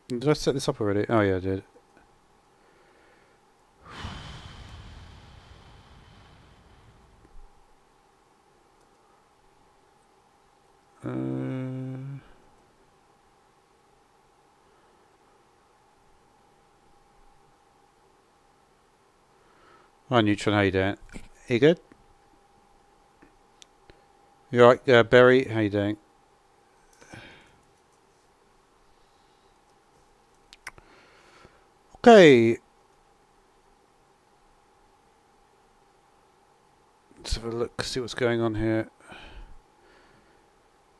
Did I set this up already? Oh yeah, I did. Uh, Hi Neutron, how you doing? You good? You alright, Berry? How you doing? Okay, let's have a look, see what's going on here.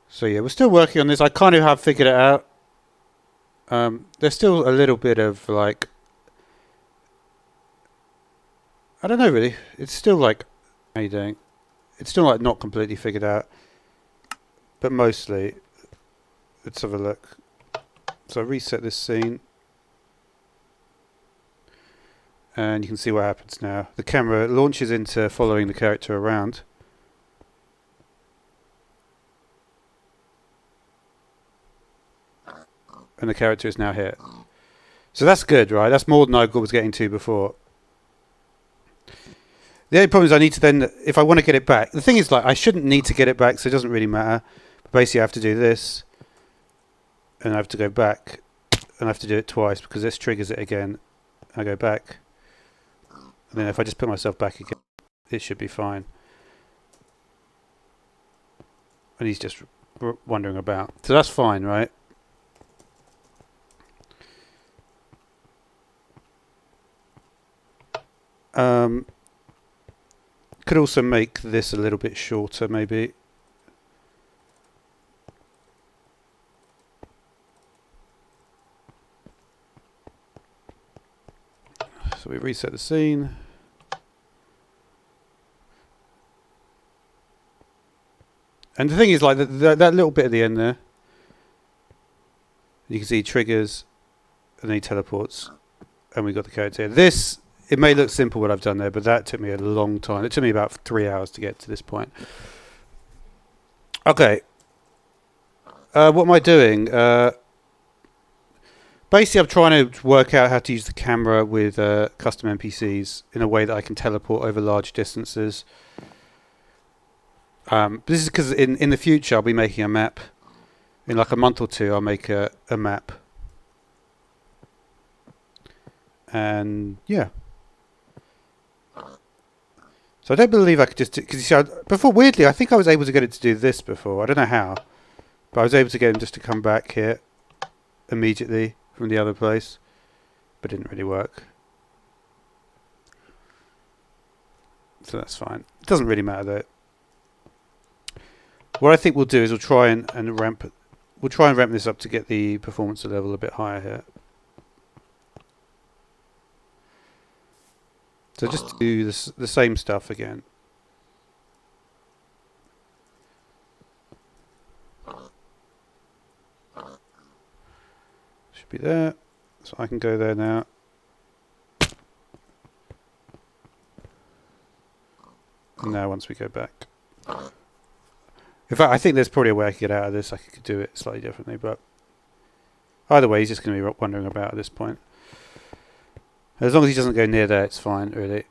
So yeah, we're still working on this. I kind of have figured it out. There's still a little bit of like, I don't know really. It's still like, how you doing? It's still like not completely figured out, but mostly. Let's have a look. So I reset this scene, and you can see what happens now. The camera launches into following the character around. And the character is now here. So that's good, right? That's more than I was getting to before. The only problem is I need to then, if I want to get it back, the thing is like I shouldn't need to get it back, so it doesn't really matter. But basically I have to do this, and I have to go back, and I have to do it twice because this triggers it again. I go back, and then if I just put myself back again, it should be fine. And he's just wandering about. So that's fine, right? Could also make this a little bit shorter, maybe. So we reset the scene. And the thing is, like, that little bit at the end there, you can see he triggers, and then he teleports, and we got the character. This, it may look simple what I've done there, but that took me a long time. It took me about 3 hours to get to this point. Okay. What am I doing? Basically, I'm trying to work out how to use the camera with custom NPCs in a way that I can teleport over large distances. This is because in the future I'll be making a map. In like a month or two, I'll make a map. And yeah. So I don't believe I could just... Because you see, before, weirdly, I think I was able to get it to do this before. I don't know how. But I was able to get him just to come back here immediately from the other place. But it didn't really work. So that's fine. It doesn't really matter though. What I think we'll do is we'll try and ramp... We'll try and ramp this up to get the performance level a bit higher here. So just do this, the same stuff again. Should be there. So I can go there now. And now once we go back. In fact, I think there's probably a way I could get out of this. I could do it slightly differently, but either way, he's just going to be wandering about at this point. As long as he doesn't go near there, it's fine, really.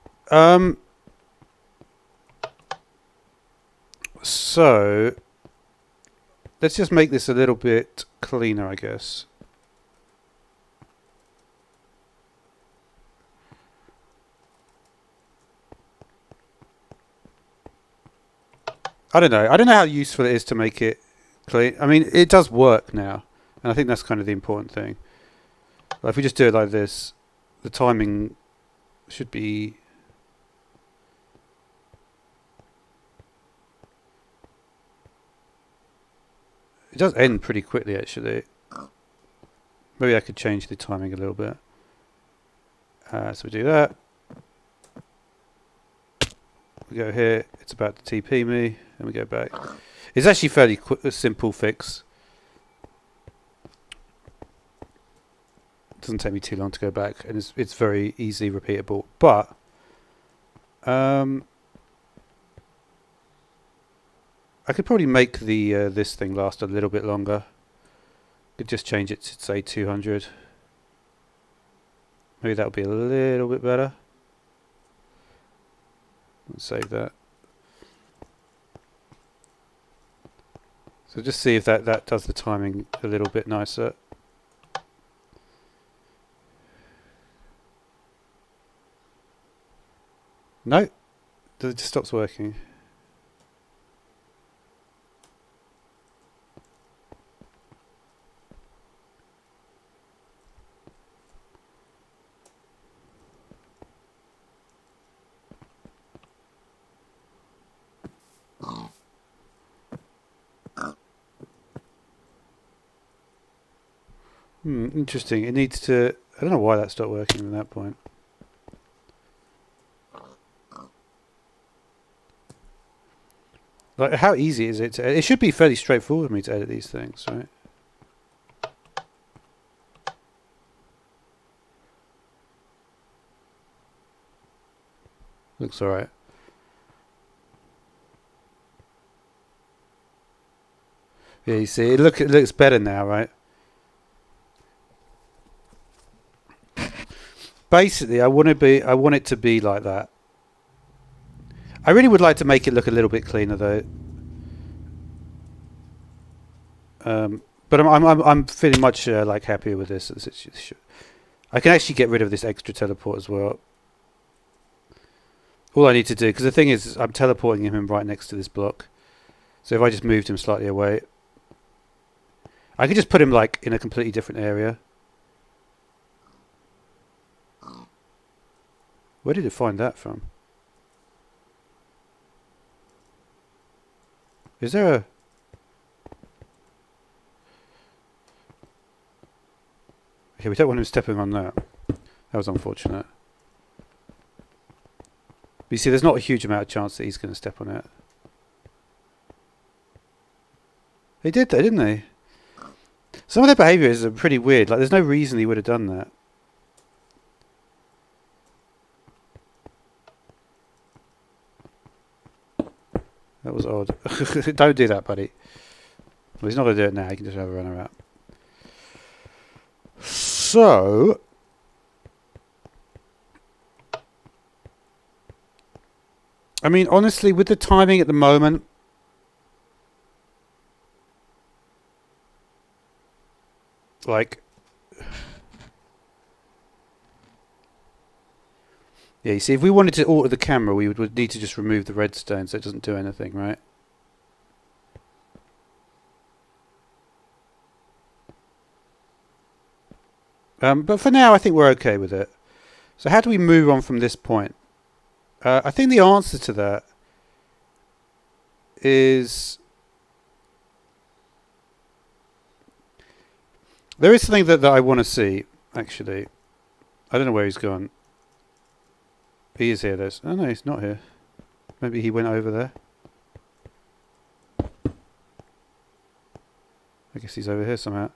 So let's just make this a little bit cleaner, I guess. I don't know. I don't know how useful it is to make it clean. I mean, it does work now, and I think that's kind of the important thing. Like if we just do it like this, the timing should be... It does end pretty quickly, actually. Maybe I could change the timing a little bit. So we do that. We go here. It's about to TP me, and we go back. It's actually fairly a simple fix. It doesn't take me too long to go back, and it's very easy repeatable. But I could probably make the this thing last a little bit longer. Could just change it to say 200. Maybe that'll be a little bit better. Let's save that. So just see if that does the timing a little bit nicer. No, it just stops working. Interesting. It needs to... I don't know why that stopped working at that point. Like, how easy is it to edit? It should be fairly straightforward for me to edit these things, right? Looks alright. Yeah, you see, it looks better now, right? Basically, I want it to be like that. I really would like to make it look a little bit cleaner, though. But I'm feeling much like happier with this. I can actually get rid of this extra teleport as well. All I need to do, because the thing is, I'm teleporting him right next to this block. So if I just moved him slightly away, I could just put him like in a completely different area. Where did it find that from? Is there a... Okay, we don't want him stepping on that. That was unfortunate. But you see, there's not a huge amount of chance that he's going to step on it. He did that, didn't he? Some of their behaviours are pretty weird. Like, there's no reason he would have done that. That was odd. Don't do that, buddy. Well, he's not going to do it now. He can just have a run around. So... I mean, honestly, with the timing at the moment... Like... Yeah, you see, if we wanted to alter the camera, we would need to just remove the redstone so it doesn't do anything, right? But for now, I think we're okay with it. So how do we move on from this point? I think the answer to that is... There is something that I want to see, actually. I don't know where he's gone. He is here. Oh no, he's not here. Maybe he went over there. I guess he's over here somehow.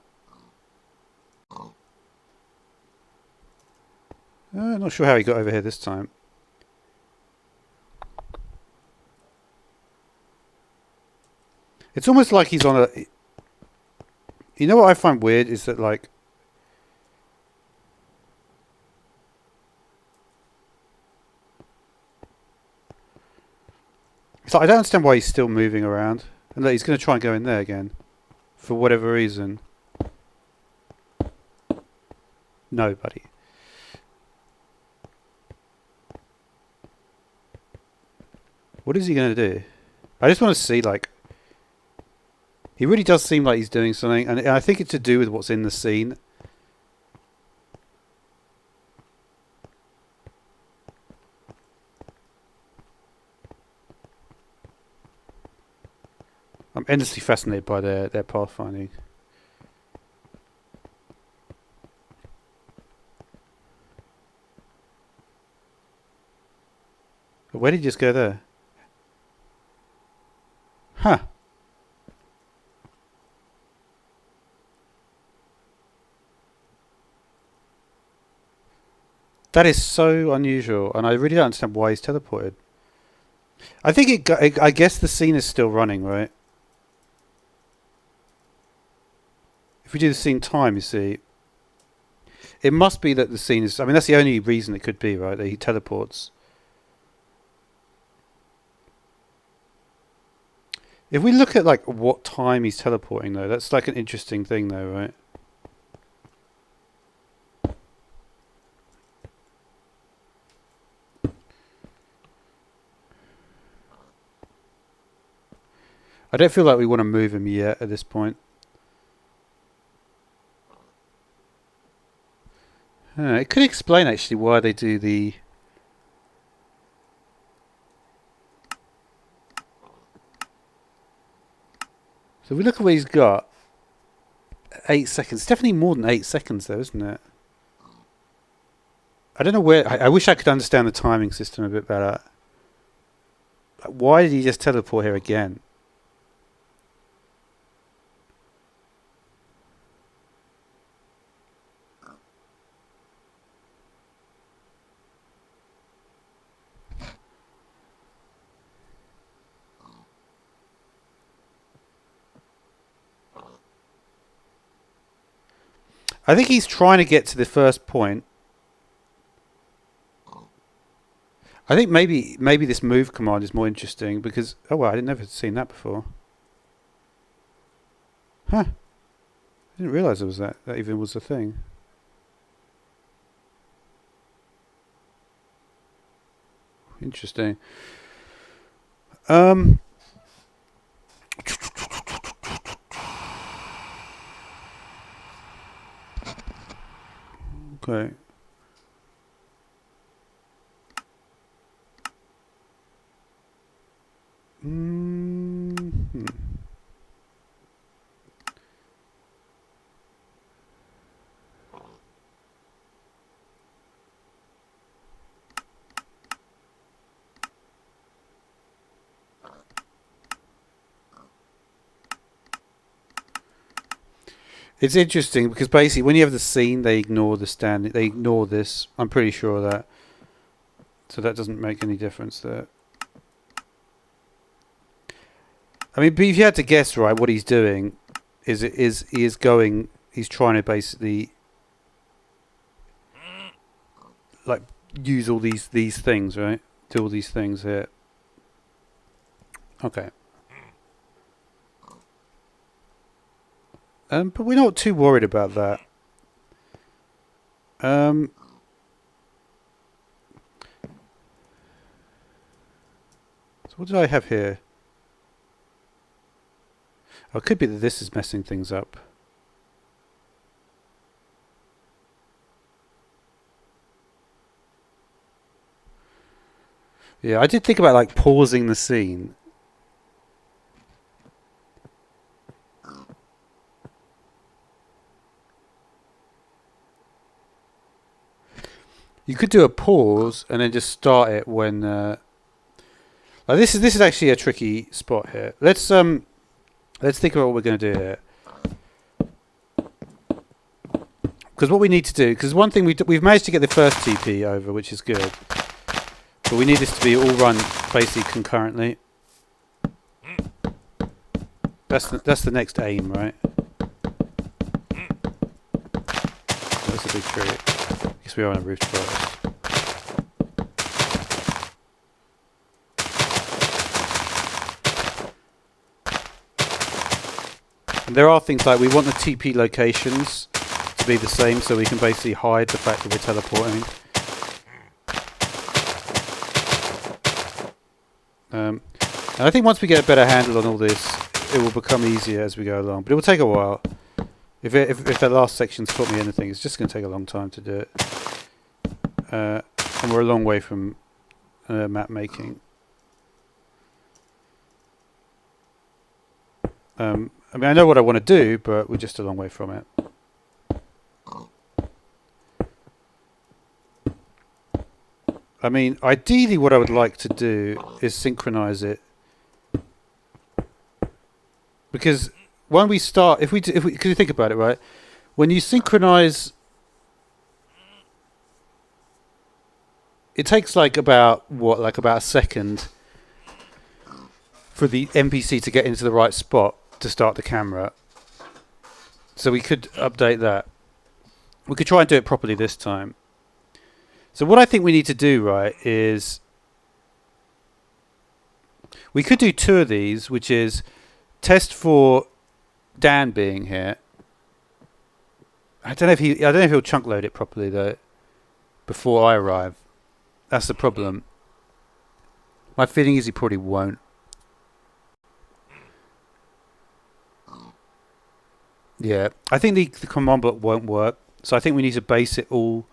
Not sure how he got over here this time. It's almost like he's on a... You know what I find weird is that, like... It's like, I don't understand why he's still moving around. And look, he's going to try and go in there again. For whatever reason. No, buddy. What is he going to do? I just want to see, like... He really does seem like he's doing something. And I think it's to do with what's in the scene. I'm endlessly fascinated by their pathfinding. But where did he just go there? Huh. That is so unusual, and I really don't understand why he's teleported. I think I guess the scene is still running, right? If we do the scene time, you see, It must be that the scene is... I mean, that's the only reason it could be, right? That he teleports. If we look at, like, what time he's teleporting, though, that's, like, an interesting thing, though, right? I don't feel like we want to move him yet at this point. It could explain, actually, why they do the... So if we look at what he's got, 8 seconds. It's definitely more than 8 seconds, though, isn't it? I don't know where... I wish I could understand the timing system a bit better. Why did he just teleport here again? I think he's trying to get to the first point. I think maybe this move command is more interesting because... Oh, well, I'd never seen that before. Huh. I didn't realise there was that even was a thing. Interesting. Okay. It's interesting because basically when you have the scene, they ignore the standing. They ignore this. I'm pretty sure of that. So that doesn't make any difference there. I mean, but if you had to guess, right, what he's doing is he's trying to basically like use all these things, right? Do all these things here. Okay. But we're not too worried about that. So what do I have here? Oh, it could be that this is messing things up. Yeah, I did think about like pausing the scene. You could do a pause and then just start it when. Like this is actually a tricky spot here. Let's think about what we're going to do here. Because what we need to do, because one thing we've managed to get the first TP over, which is good, but we need this to be all run basically concurrently. That's the next aim, right? That's a big tree. I guess we are on a roof first. And there are things like we want the TP locations to be the same so we can basically hide the fact that we're teleporting. And I think once we get a better handle on all this, it will become easier as we go along. But it will take a while. If that last section's taught me anything, it's just going to take a long time to do it. And we're a long way from map making. I mean, I know what I want to do, but we're just a long way from it. I mean, ideally what I would like to do is synchronize it. Because when we start, if we because you think about it, right? When you synchronize, it takes like about a second for the NPC to get into the right spot to start the camera. So we could update that. We could try and do it properly this time. So what I think we need to do, right, is we could do 2 of these, which is test for Dan being here. I don't know if he'll chunk load it properly though before I arrive. That's the problem. My feeling is he probably won't. Yeah, I think the command block won't work. So I think we need to base it all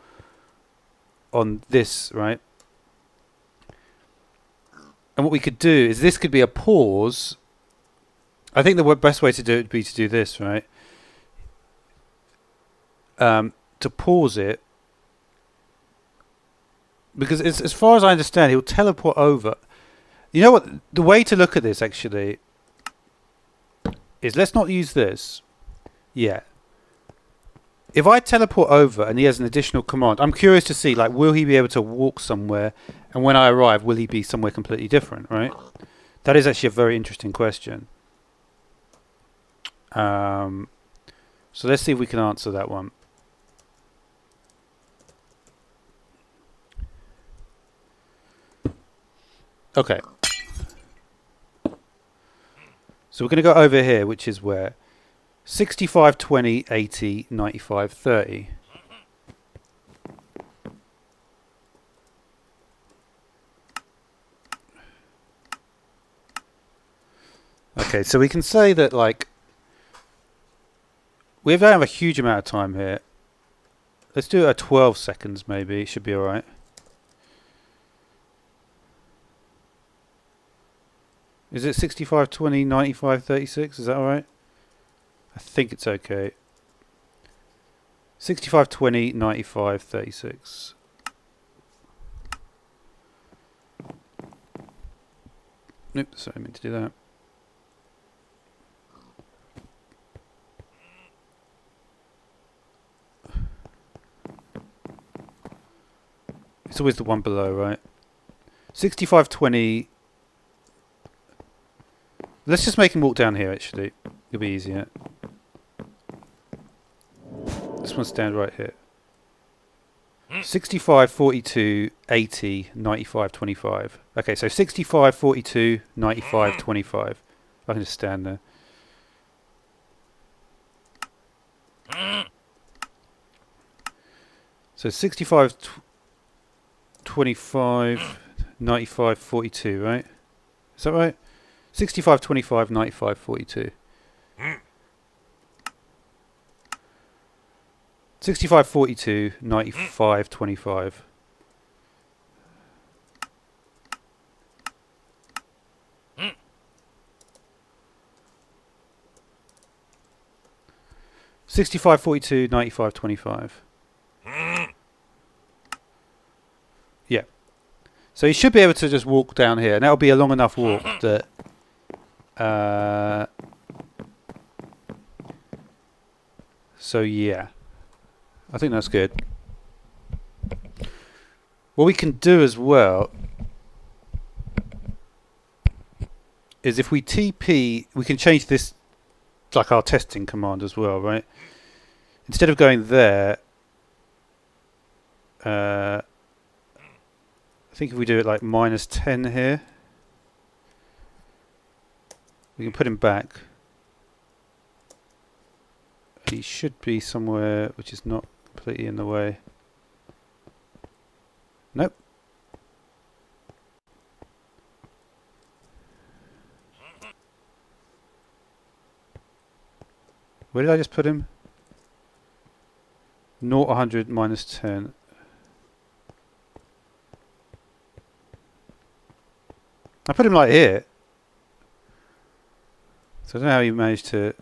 on this, right? And what we could do is this could be a pause. I think the best way to do it would be to do this, right? To pause it. Because as far as I understand, he'll teleport over. You know what? The way to look at this, actually, is let's not use this yet. If I teleport over and he has an additional command, I'm curious to see, like, will he be able to walk somewhere? And when I arrive, will he be somewhere completely different, right? That is actually a very interesting question. So let's see if we can answer that one. Okay. So we're going to go over here, which is where? 65, 20, 80, 95, 30. Okay, so we can say that, like, we don't have a huge amount of time here. Let's do it at 12 seconds, maybe. It should be alright. Is it 65, 20, 95, 36? Is that alright? I think it's okay. 65, 20, 95, 36. Nope, sorry, I meant to do that. It's always the one below, right? 65, 20. Let's just make him walk down here, actually. It'll be easier. This one stand right here. 65, 42, 80, 95, 25. Okay, so 65, 42, 95, 25. I can just stand there. So 65, 25, 95, 42, right? Is that right? 65, 25, 95, 42. 65, 42, 95, 25. $65, 42, 95, 25. Yeah. So you should be able to just walk down here, and that'll be a long enough walk that so yeah, I think that's good. What we can do as well is if we TP, we can change this like our testing command as well, right? Instead of going there, I think if we do it like -10 here, we can put him back. He should be somewhere which is not completely in the way. Nope. Where did I just put him? 0, 100, -10. I put him like here. So I don't know how he managed to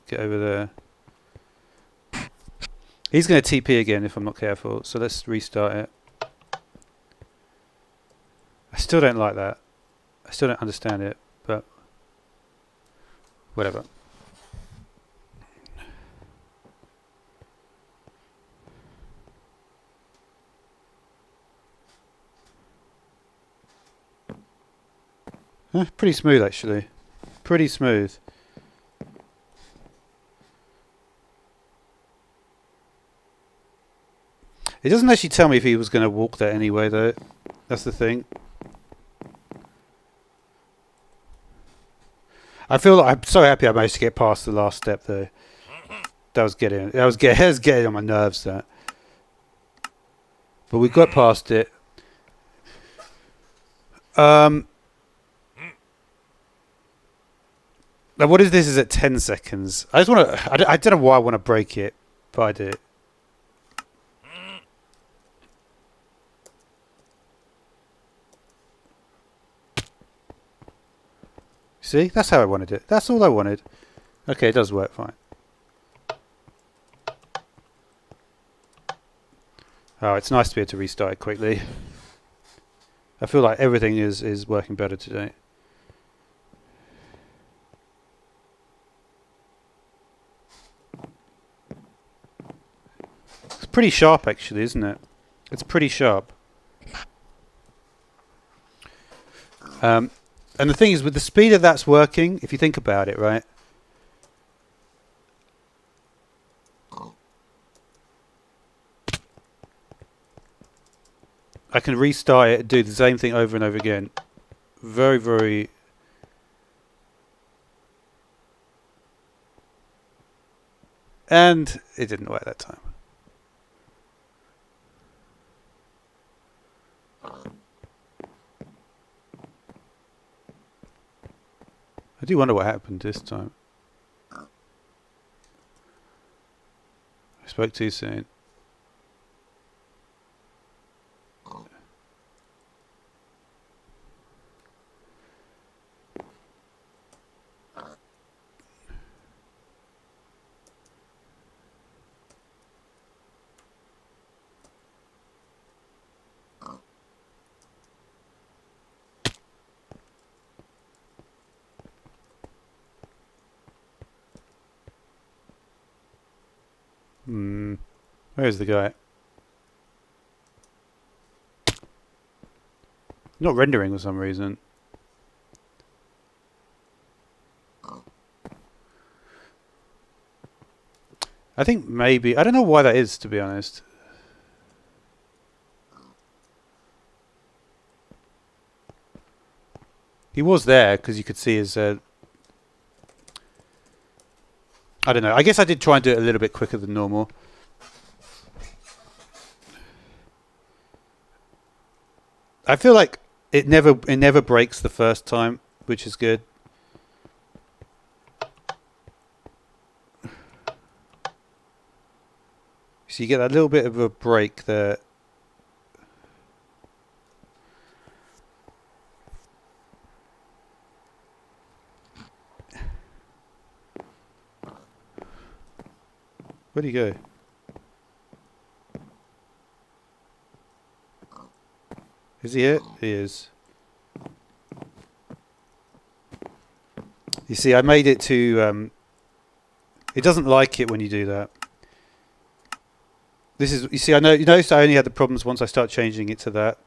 get over there. He's going to TP again if I'm not careful. So let's restart it. I still don't like that. I still don't understand it, but whatever. Pretty smooth actually. Pretty smooth. It doesn't actually tell me if he was going to walk there anyway, though. That's the thing. I feel like I'm so happy I managed to get past the last step, though. That was getting on my nerves, that. But we got past it. Now what is this? Is at 10 seconds. I just want to. I don't know why I want to break it, but I did. See, that's how I wanted it. That's all I wanted. Okay, it does work fine. Oh, it's nice to be able to restart it quickly. I feel like everything is working better today. It's pretty sharp, actually, isn't it? It's pretty sharp. And the thing is, with the speed of that's working, if you think about it, right? I can restart it and do the same thing over and over again. Very, very... And it didn't work that time. I do wonder what happened this time. I spoke too soon. Where's the guy? Not rendering for some reason. I think maybe... I don't know why that is, to be honest. He was there, because you could see his... I don't know. I guess I did try and do it a little bit quicker than normal. I feel like it never breaks the first time, which is good. So you get that little bit of a break there. Where'd he go? Is he here? He is. You see, I made it to... it doesn't like it when you do that. This is... You see, you notice I only had the problems once I start changing it to that.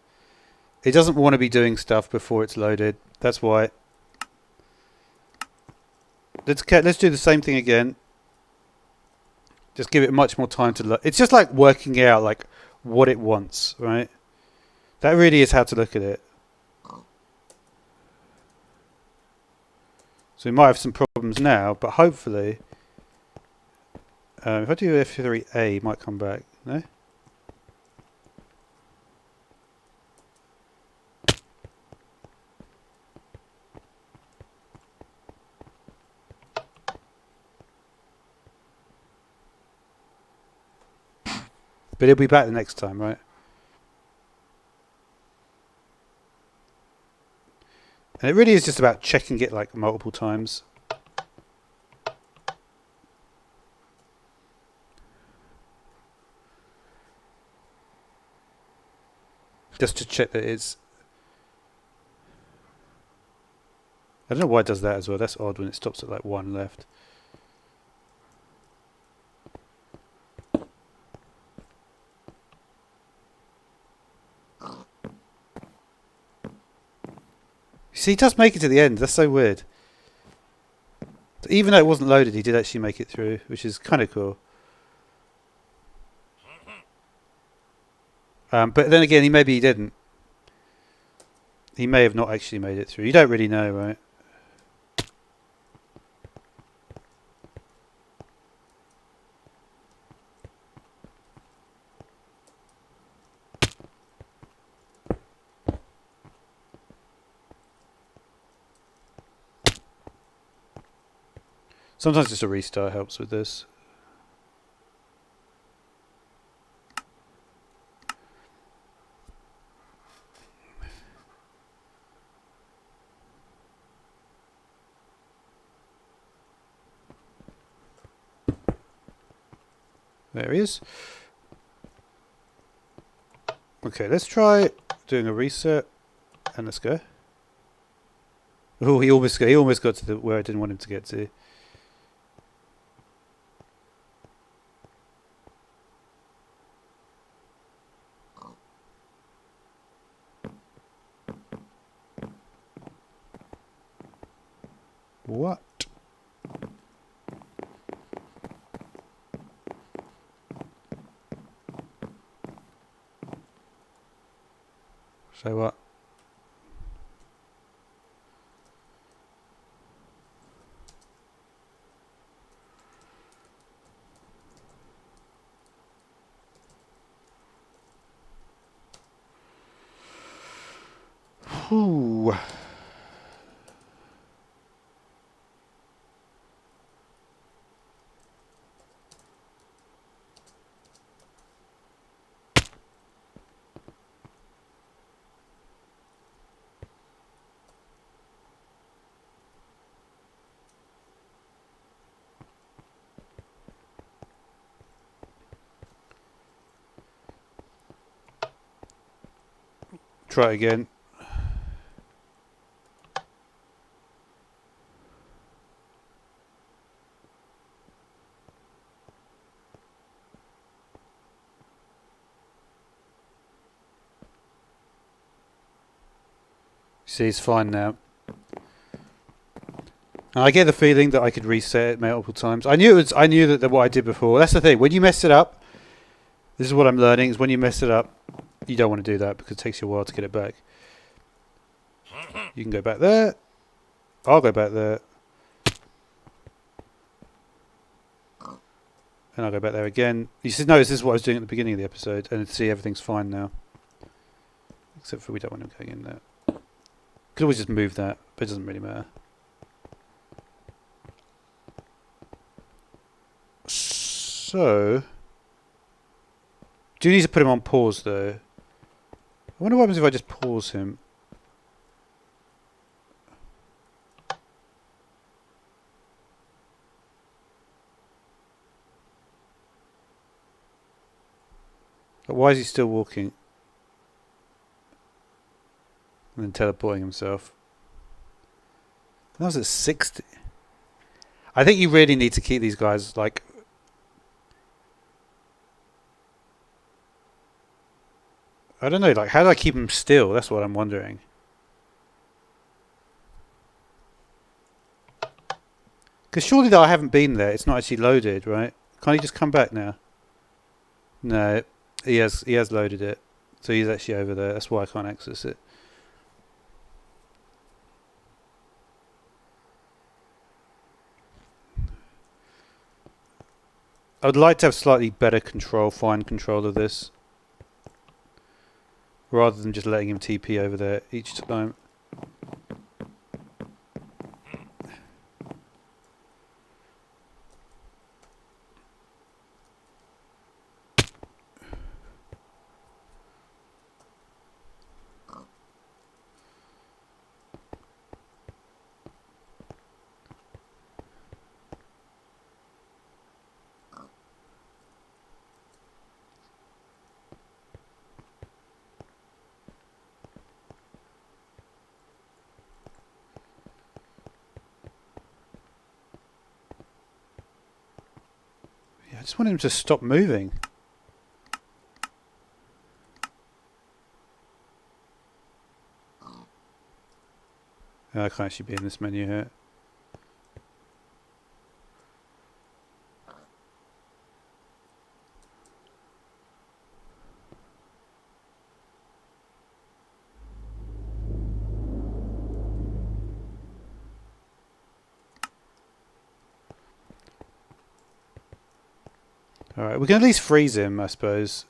It doesn't want to be doing stuff before it's loaded. That's why. Let's do the same thing again. Just give it much more time to load. It's just like working out like what it wants, right? That really is how to look at it. So we might have some problems now, but hopefully, if I do F3A, it might come back. No? But it'll be back the next time, right? And it really is just about checking it like multiple times. Just to check that it's... I don't know why it does that as well. That's odd when it stops at like 1 left. See, he does make it to the end. That's so weird. Even though it wasn't loaded, he did actually make it through, which is kind of cool. But then again, maybe he didn't. He may have not actually made it through. You don't really know, right? Sometimes just a restart helps with this. There he is. Okay, let's try doing a reset, and let's go. Oh, he almost got to where I didn't want him to get to. What? So what? Ooh. Try again. See, he's fine now. And I get the feeling that I could reset it multiple times. I knew that what I did before. That's the thing. When you mess it up, this is what I'm learning. Is when you mess it up, you don't want to do that because it takes you a while to get it back. You can go back there. I'll go back there. And I'll go back there again. You see, notice this is what I was doing at the beginning of the episode, and see everything's fine now. Except for we don't want him going in there. Could always just move that, but it doesn't really matter. So, do you need to put him on pause though? I wonder what happens if I just pause him. But why is he still walking? And then teleporting himself. That was at 60. I think you really need to keep these guys like... I don't know, like how do I keep them still? That's what I'm wondering. Because surely though I haven't been there, it's not actually loaded, right? Can't he just come back now? No, he has loaded it. So he's actually over there. That's why I can't access it. I would like to have slightly better fine control of this. Rather than just letting him TP over there each time. I just want him to stop moving. I can't actually be in this menu here. Alright, we can at least freeze him, I suppose.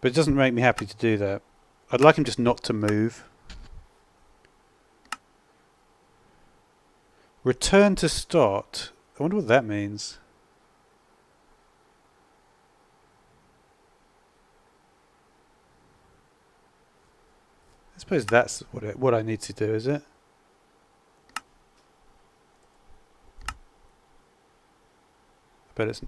But it doesn't make me happy to do that. I'd like him just not to move. Return to start. I wonder what that means. I suppose that's what I need to do, is it? I bet it's...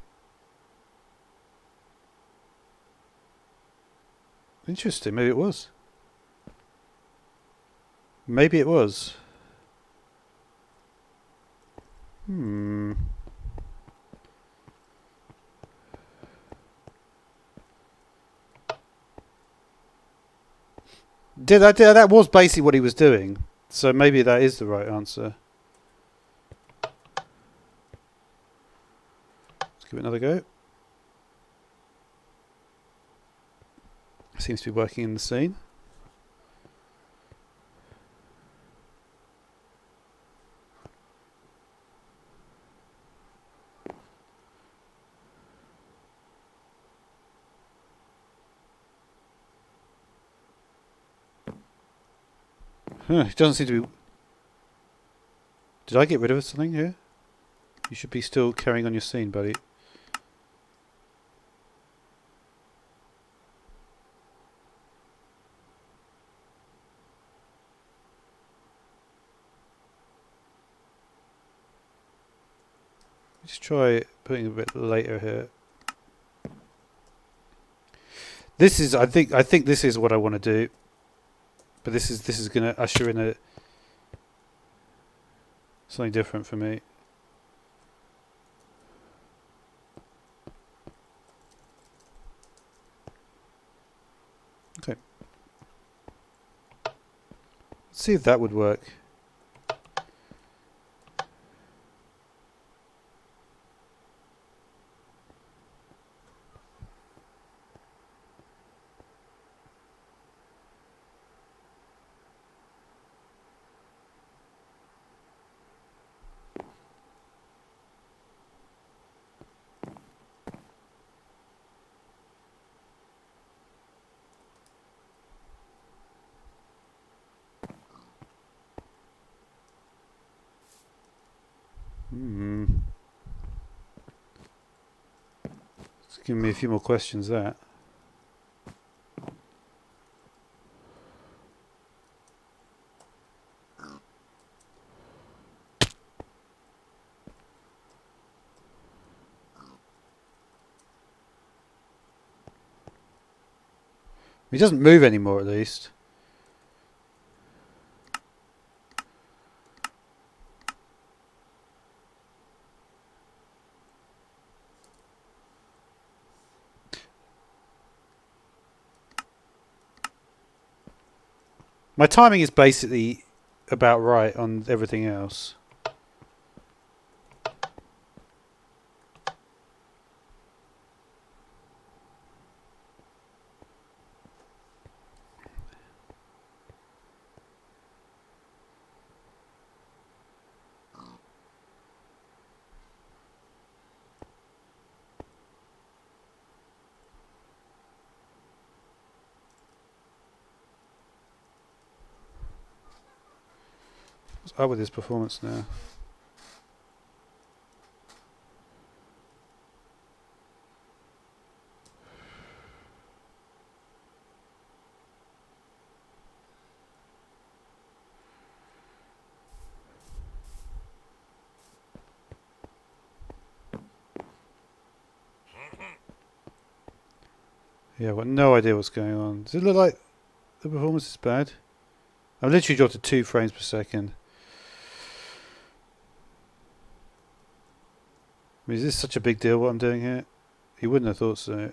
Interesting, maybe it was. Maybe it was. That was basically what he was doing. So maybe that is the right answer. Let's give it another go. Seems to be working in the scene. It doesn't seem to be... Did I get rid of something here? You should be still carrying on your scene, buddy. Let's try putting a bit later here. This is, I think this is what I want to do. But this is going to usher in something different for me. Okay. Let's see if that would work. It's giving me a few more questions, that. He doesn't move anymore, at least. My timing is basically about right on everything else. What's up with his performance now? Yeah, I've got no idea what's going on. Does it look like the performance is bad? I've literally dropped to 2 frames per second. I mean, is this such a big deal what I'm doing here? You wouldn't have thought so.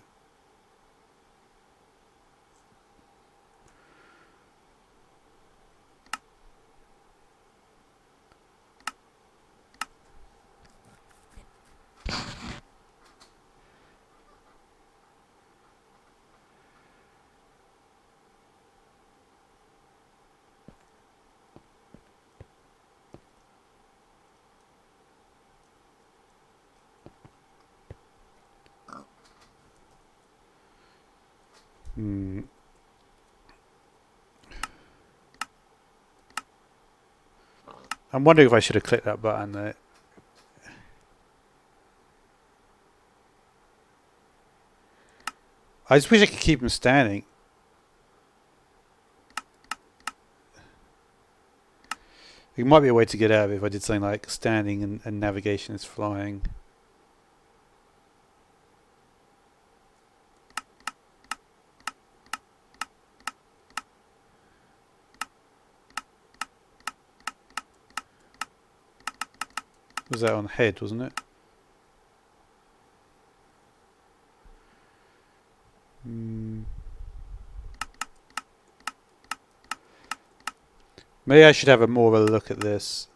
Hmm. I'm wondering if I should have clicked that button there. I just wish I could keep him standing. There might be a way to get out of it if I did something like standing and navigation is flying. Was that on head, wasn't it? Maybe I should have a more of a look at this.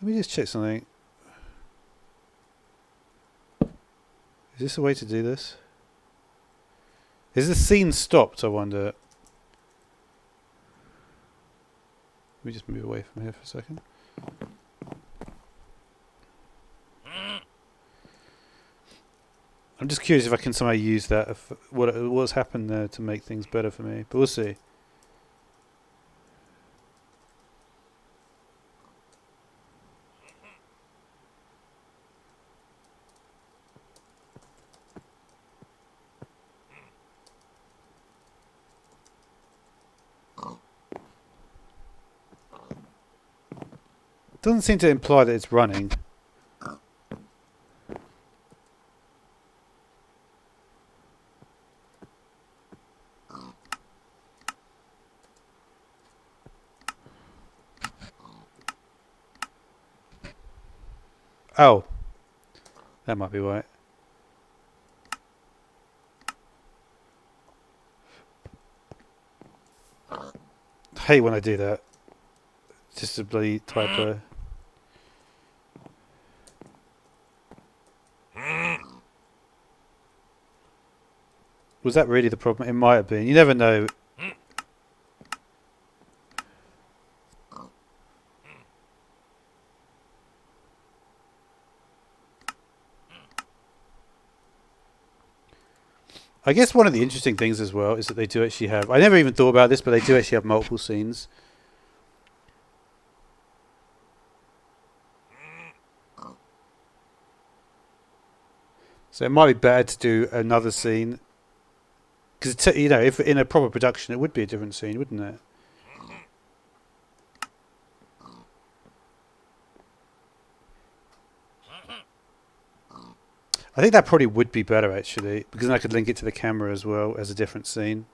Let me just check something. Is this a way to do this? Is the scene stopped, I wonder? Let me just move away from here for a second. I'm just curious if I can somehow use that, what's happened there to make things better for me. But we'll see. It doesn't seem to imply that it's running. Oh. That might be right. I hate when I do that. Just a bloody typo. Was that really the problem? It might have been. You never know. I guess one of the interesting things as well is that they do actually have... I never even thought about this, but they do actually have multiple scenes. So it might be better to do another scene. Because, you know, if in a proper production, it would be a different scene, wouldn't it? I think that probably would be better, actually. Because then I could link it to the camera as well as a different scene.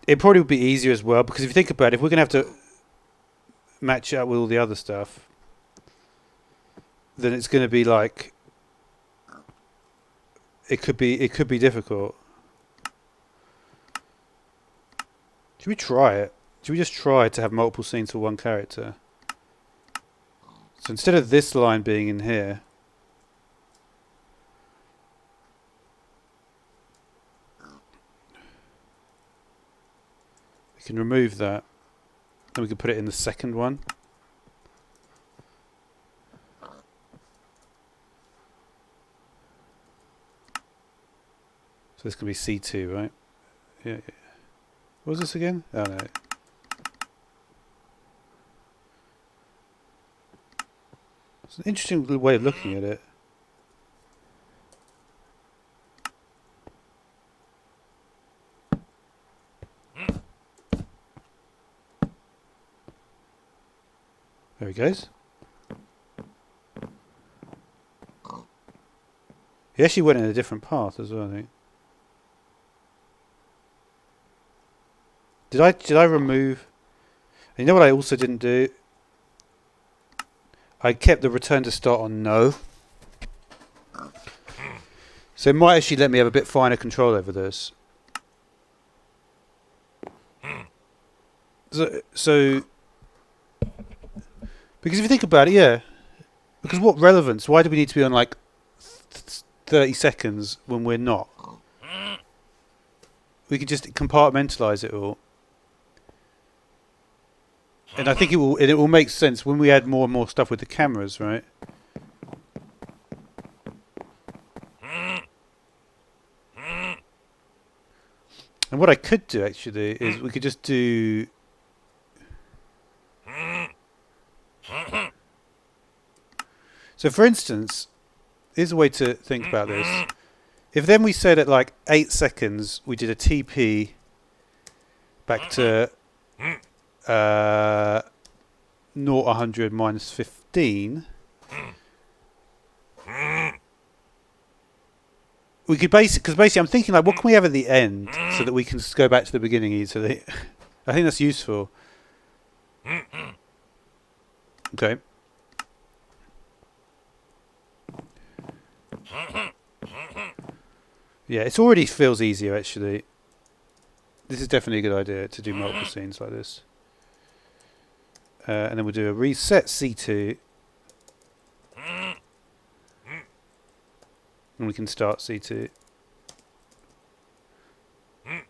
It probably would be easier as well, because if you think about it, if we're going to have to match it up with all the other stuff, then it's going to be like... It could be difficult. Should we try it? Should we just try to have multiple scenes for one character? So instead of this line being in here, we can remove that. Then we can put it in the second one. So this can be C2, right? Yeah. What was this again? Oh no. It's an interesting way of looking at it. There he goes. He actually went in a different path as well, I think. Did I remove... You know what I also didn't do? I kept the return to start on no. So it might actually let me have a bit finer control over this. So because if you think about it, yeah. Because what relevance? Why do we need to be on like 30 seconds when we're not? We could just compartmentalize it all. And I think it will make sense when we add more and more stuff with the cameras, right? And what I could do actually is we could just do so for instance, here's a way to think about this. If then we said at like 8 seconds we did a TP back to 0 100 minus 15, we could because basically I'm thinking like what can we have at the end so that we can just go back to the beginning easily. I think that's useful. Okay. Yeah, it already feels easier actually. This is definitely a good idea to do multiple scenes like this. And then we'll do a reset C2. And we can start C2. And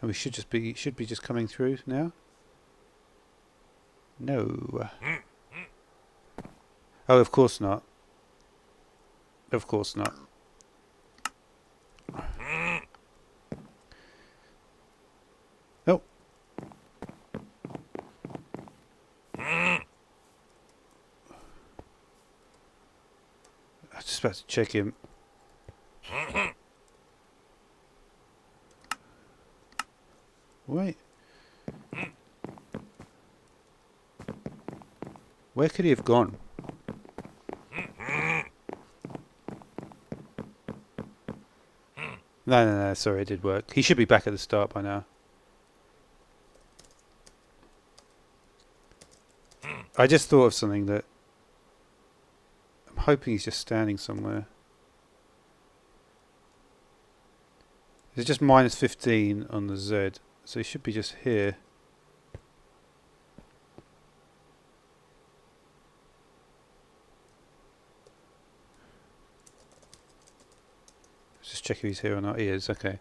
we should be just coming through now. No. Oh, of course not. Of course not. Oh. I was just about to check him. Wait. Where could he have gone? No, sorry, it did work. He should be back at the start by now. I just thought of something that... I'm hoping he's just standing somewhere. It's just minus 15 on the Z, so he should be just here. Just check if he's here or not. He is, okay.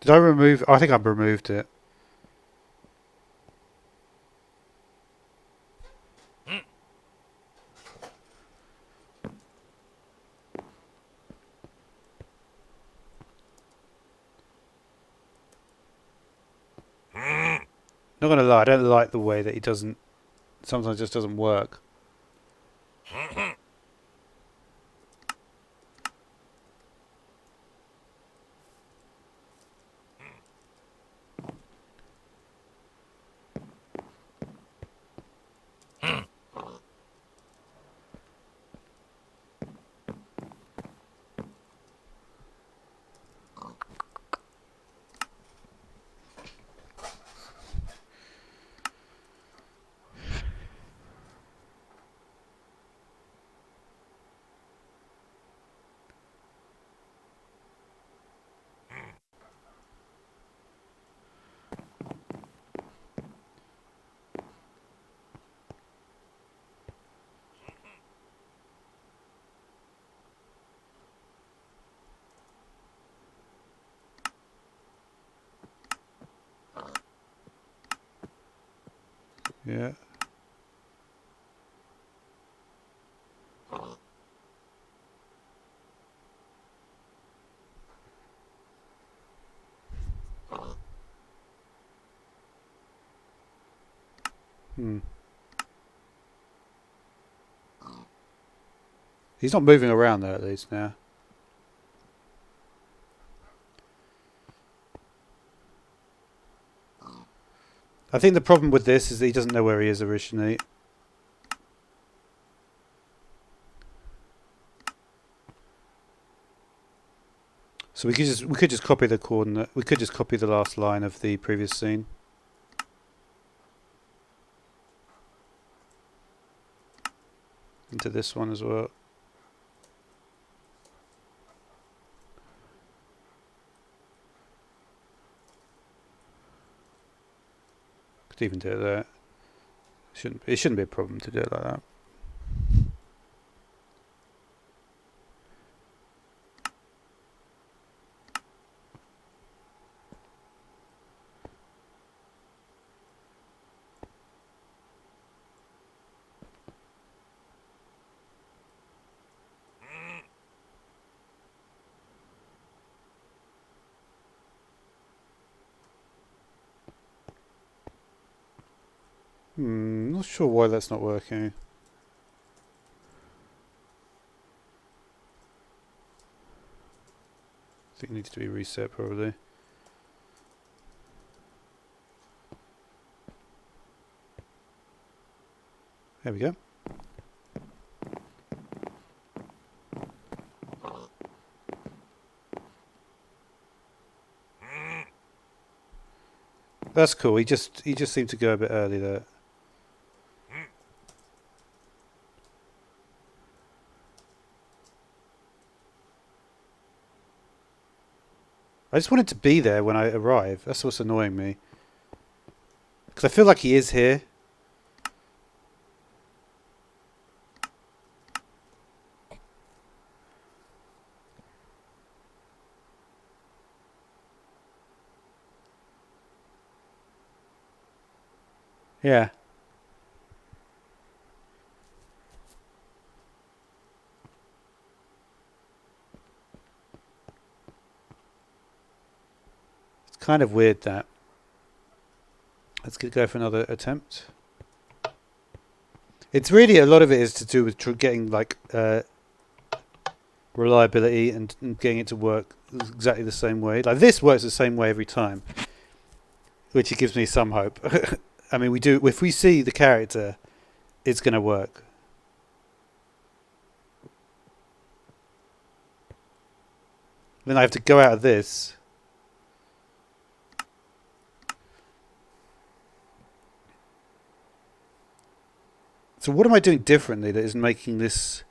Did I remove... I think I've removed it. Not gonna lie, I don't like the way that he doesn't... Sometimes just doesn't work. Yeah. Hmm. He's not moving around there at least now. I think the problem with this is that he doesn't know where he is originally. So we could just copy the coordinate. We could just copy the last line of the previous scene. Into this one as well. Could even do it there. It shouldn't be a problem to do it like that. Not sure why that's not working. I think it needs to be reset probably. There we go. That's cool. He just seemed to go a bit early there. I just wanted to be there when I arrive. That's what's annoying me. Because I feel like he is here. Yeah. It's kind of weird that. Let's go for another attempt. It's really, a lot of it is to do with getting like reliability and getting it to work exactly the same way. Like this works the same way every time, which it gives me some hope. I mean, if we see the character, it's going to work. Then I have to go out of this. So what am I doing differently that is making this...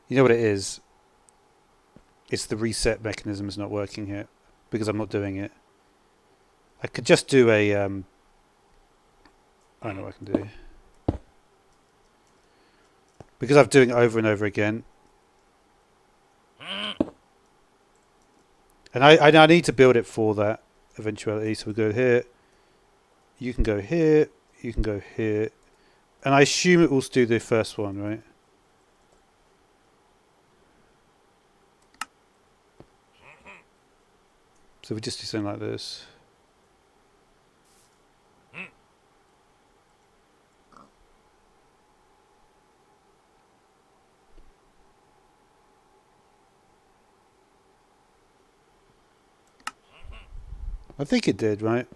You know what it is? It's the reset mechanism is not working here because I'm not doing it. I could just do a... I don't know what I can do. Because I'm doing it over and over again. And I need to build it for that eventuality. So we go here. You can go here. You can go here. And I assume it will do the first one, right? So we just do something like this. I think it did, right?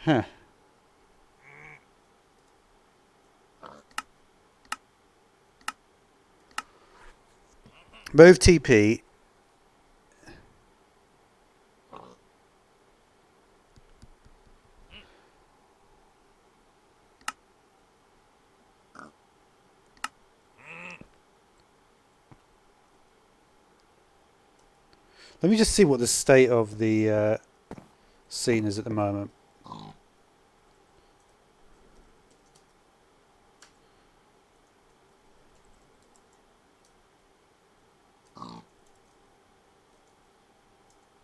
Huh. Move TP. Let me just see what the state of the scene is at the moment.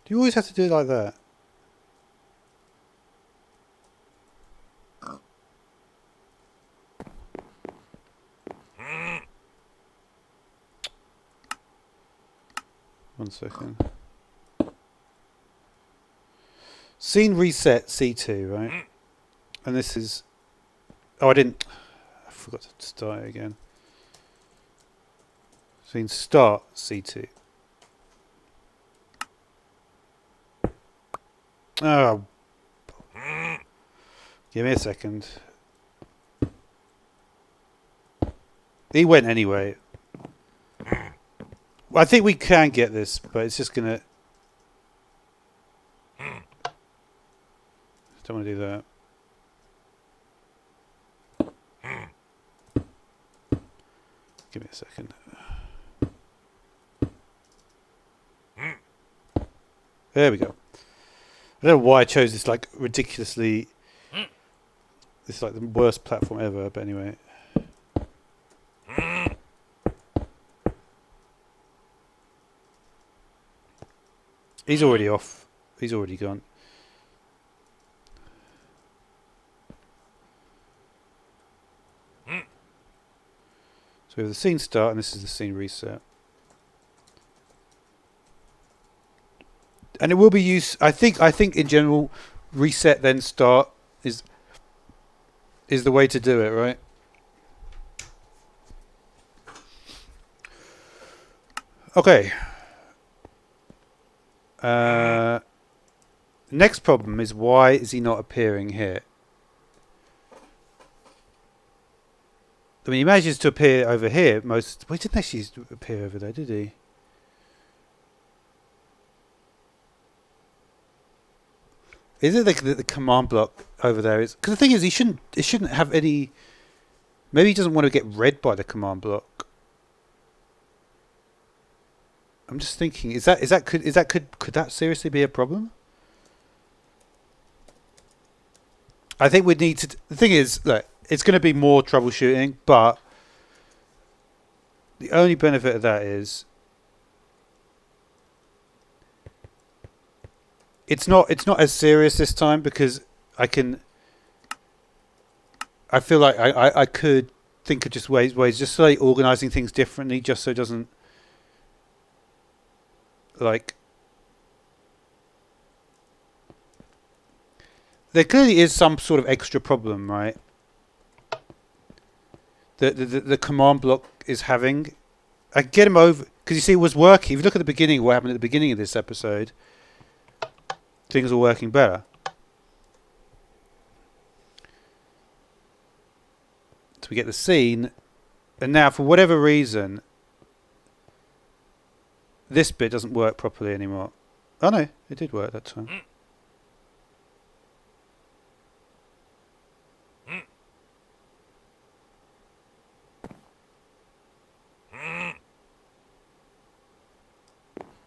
Do you always have to do it like that? 1 second. Scene reset C2, right? And this is... Oh, I forgot to start it again. Scene start C2. Oh. Give me a second. He went anyway. I think we can get this, but it's just gonna... Don't want to do that. Give me a second. There we go. I don't know why I chose this like ridiculously... This is like the worst platform ever, but anyway. He's already off. He's already gone. So we have the scene start, and this is the scene reset. And it will be used. I think in general, reset then start is the way to do it, right? Okay. Next problem is, why is he not appearing here? I mean, he manages to appear over here. Well, he didn't actually appear over there, did he? Is it the command block over there? Because the thing is, it shouldn't have any. Maybe he doesn't want to get read by the command block. I'm just thinking, could that seriously be a problem? I think we'd need to. The thing is, look, it's going to be more troubleshooting, but the only benefit of that is it's not as serious this time, because I feel like I could think of just ways just like organising things differently, just so it doesn't like. There clearly is some sort of extra problem, right? The command block is having. I can get him over, because you see it was working. If you look at the beginning, what happened at the beginning of this episode, things were working better. So we get the scene, and now for whatever reason, this bit doesn't work properly anymore. Oh no, it did work that time.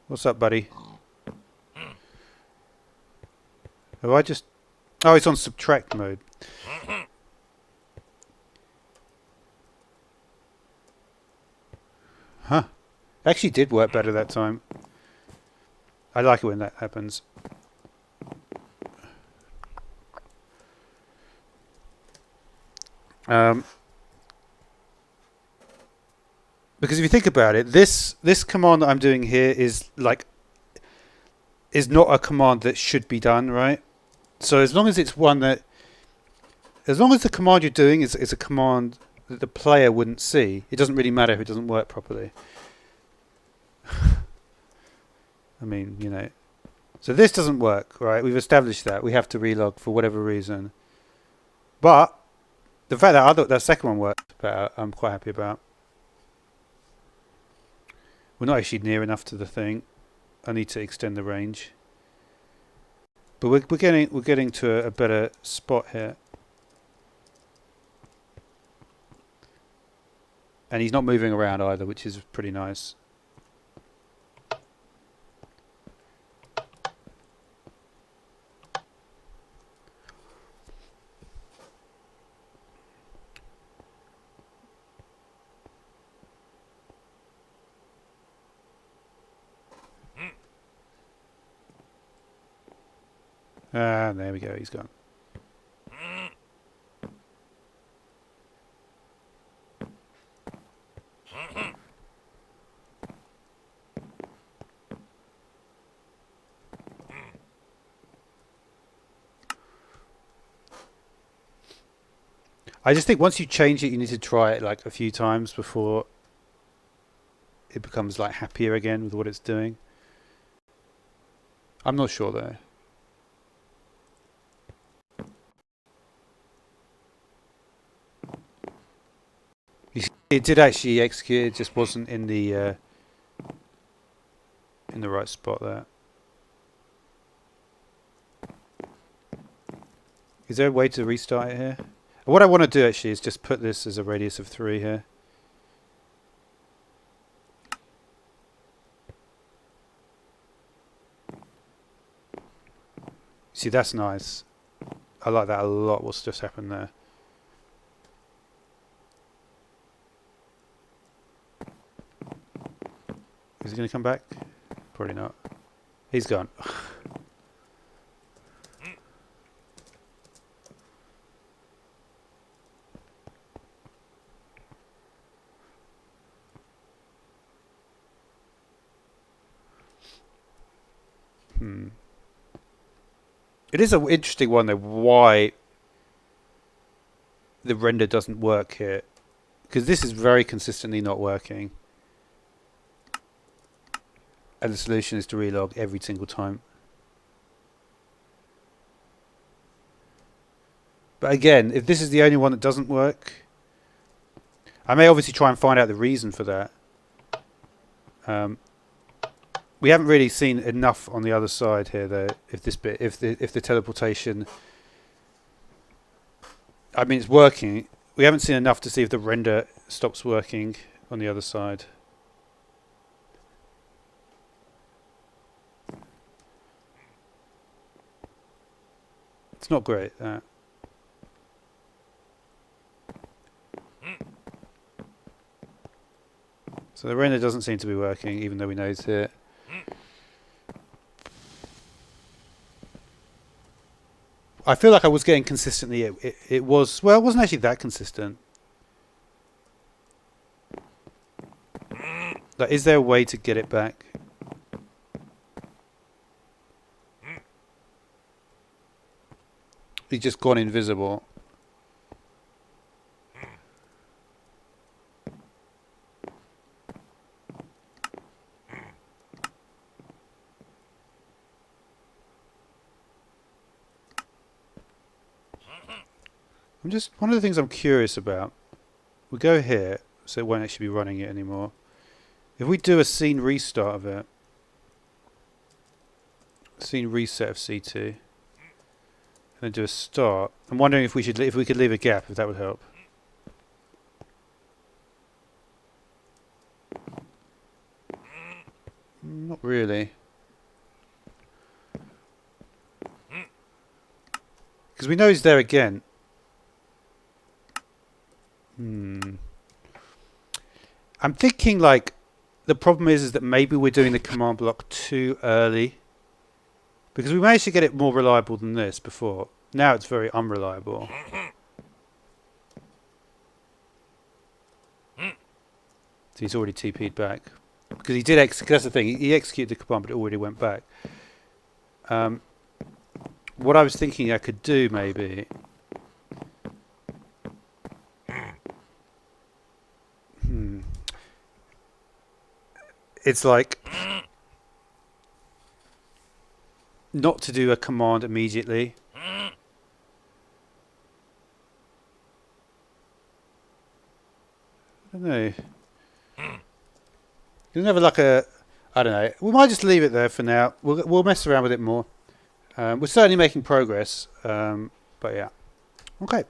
What's up, buddy? Oh, it's on subtract mode. Huh. Actually did work better that time. I like it when that happens. Because if you think about it, this command that I'm doing here is not a command that should be done, right? So as long as it's one that, as long as the command you're doing is a command that the player wouldn't see, it doesn't really matter if it doesn't work properly. I mean, you know. So this doesn't work, right? We've established that. We have to relog for whatever reason. But the fact that that second one worked better, I'm quite happy about. We're not actually near enough to the thing. I need to extend the range. But we're getting to a better spot here. And he's not moving around either, which is pretty nice. Ah, there we go, he's gone. I just think once you change it, you need to try it like a few times before it becomes like happier again with what it's doing. I'm not sure though. You see, it did actually execute. It just wasn't in the right spot there. Is there a way to restart it here? What I want to do actually is just put this as a radius of 3 here. See, that's nice. I like that a lot, what's just happened there. Is he going to come back? Probably not. He's gone. It is an interesting one though, why the render doesn't work here. Because this is very consistently not working. And the solution is to relog every single time. But again, if this is the only one that doesn't work, I may obviously try and find out the reason for that. We haven't really seen enough on the other side here, though. If the teleportation, I mean, it's working. We haven't seen enough to see if the render stops working on the other side. It's not great, that. So the render doesn't seem to be working, even though we know it's here. I feel like I was getting consistently. It was, well, it wasn't actually that consistent. Like, is there a way to get it back? He's just gone invisible. One of the things I'm curious about. We go here, so it won't actually be running it anymore. If we do a scene restart of it, scene reset of C2, and then do a start, I'm wondering if we could leave a gap, if that would help. Not really. Because we know he's there again. I'm thinking like the problem is that maybe we're doing the command block too early, because we managed to get it more reliable than this before. Now it's very unreliable. So he's already TP'd back because he did that's the thing, he executed the command but it already went back. What I was thinking I could do maybe it's like not to do a command immediately. I don't know. There's never like a, I don't know. We might just leave it there for now. We'll mess around with it more. We're certainly making progress. But yeah. Okay.